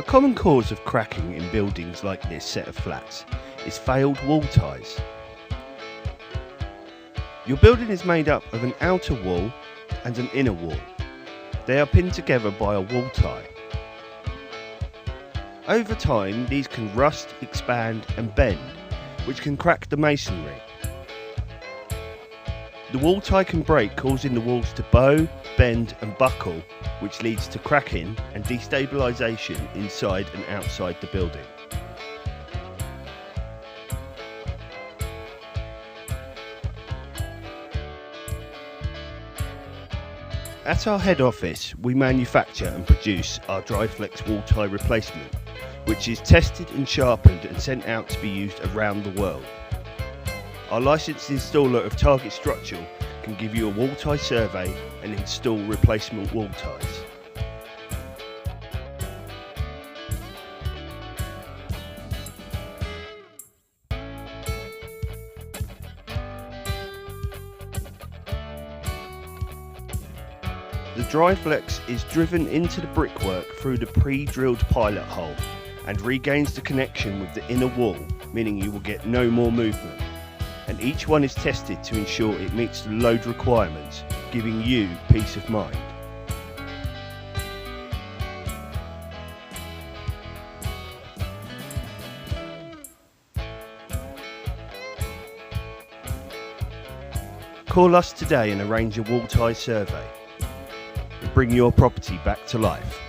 common cause of cracking in buildings like this set of flats is failed wall ties. Your building is made up of an outer wall and an inner wall. They are pinned together by a wall tie. Over time, these can rust, expand and bend, which can crack the masonry. The wall tie can break, causing the walls to bow, bend and buckle, which leads to cracking and destabilisation inside and outside the building. At our head office, we manufacture and produce our DryFlex wall tie replacement, which is tested and sharpened and sent out to be used around the world. Our licensed installer of Target Structural can give you a wall tie survey and install replacement wall ties. The DryFlex is driven into the brickwork through the pre-drilled pilot hole and regains the connection with the inner wall, meaning you will get no more movement. And each one is tested to ensure it meets the load requirements, giving you peace of mind. Call us today and arrange a wall tie survey and bring your property back to life.